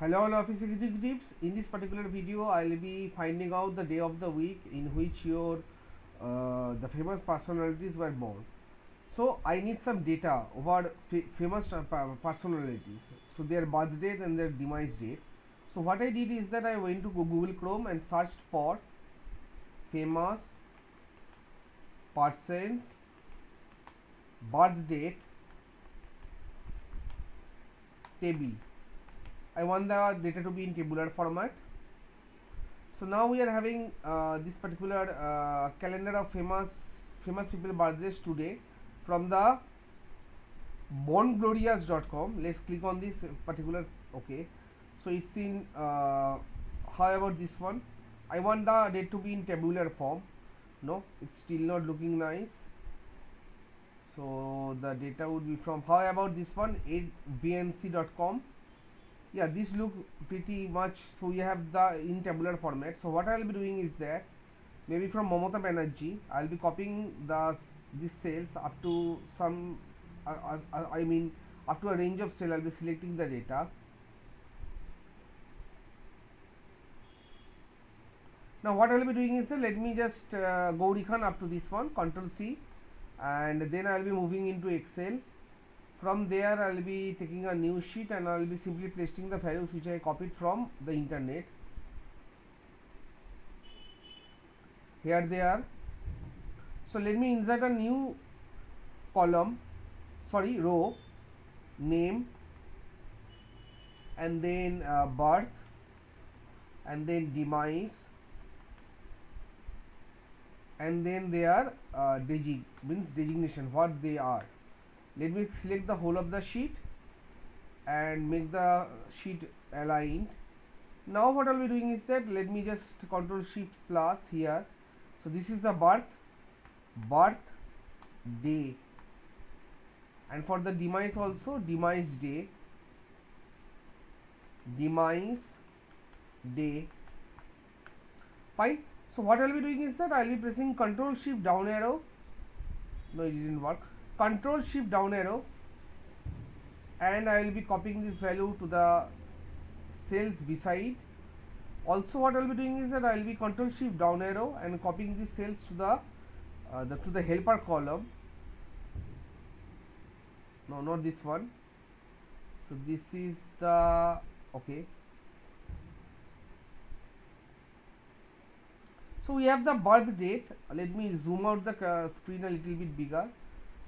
Hello all office executives. In this particular video, I will be finding out the day of the week in which your the famous personalities were born. So I need some data over famous personalities. So their birth date and their demise date. So what I did is that I went to Google Chrome and searched for famous persons birth date table. I want the data to be in tabular format. So now we are having this particular calendar of famous people birthdays today from the bornglorious.com. Let's click on this particular. Okay, so it's in how about this one? I want the date to be in tabular form. No, it's still not looking nice. So the data would be from, how about this one, 8bnc.com. Yeah, this look pretty much. So we have the in tabular format. So what I'll be doing is that maybe from Mamata Banerjee, I'll be copying this cells up to some I mean up to a range of cell. I'll be selecting the data. Now what I'll be doing is that let me just go recon up to this one, Control C, and then I'll be moving into Excel. From there I'll be taking a new sheet and I'll be simply pasting the values which I copied from the internet. Here they are. So let me insert a new column, sorry, row, name, and then birth, and then demise, and then their designation, what they are. Let me select the whole of the sheet and make the sheet aligned. Now what I'll be doing is that let me just Control Shift plus here. So this is the birth day, and for the demise also, demise day. Fine. So what I'll be doing is that I'll be pressing Control Shift down arrow. No, it didn't work. Control Shift down arrow, and I will be copying this value to the cells beside. Also what I will be doing is that I will be Control Shift down arrow and copying these cells to the helper column. No, not this one. So this is the, okay. So we have the birth date. Let me zoom out the screen a little bit bigger.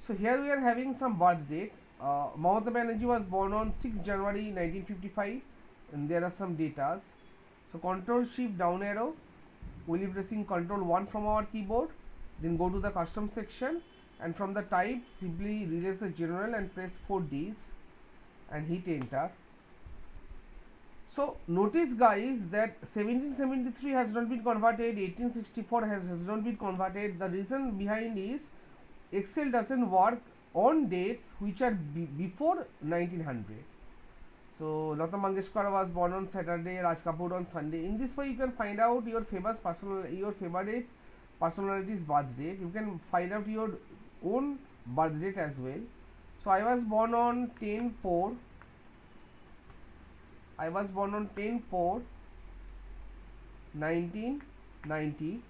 So here we are having some birth date. Mamata Banerjee was born on 6 January 1955, and there are some datas. So Control Shift down arrow, we'll be pressing Control 1 from our keyboard, then go to the custom section, and from the type simply release the general and press 4Ds and hit enter. So notice guys that 1773 has not been converted, 1864 has not been converted. The reason behind is Excel doesn't work on dates which are before 1900. So Lata Mangeshkar was born on Saturday, Raj Kapoor on Sunday. In this way you can find out your favorite personality's birth date. You can find out your own birth date as well. So I was born on 10/4. I was born on 10/4/1990.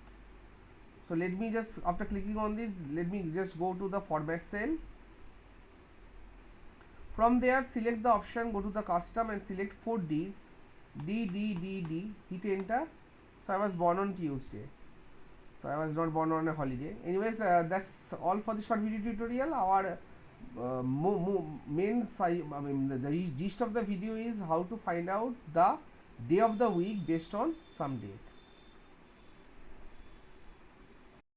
So let me just, after clicking on this, let me just go to the format cell. From there select the option, go to the custom and select 4Ds, D, hit enter. So I was born on Tuesday. So I was not born on a holiday. Anyways, that's all for the short video tutorial. Our the gist of the video is how to find out the day of the week based on some date.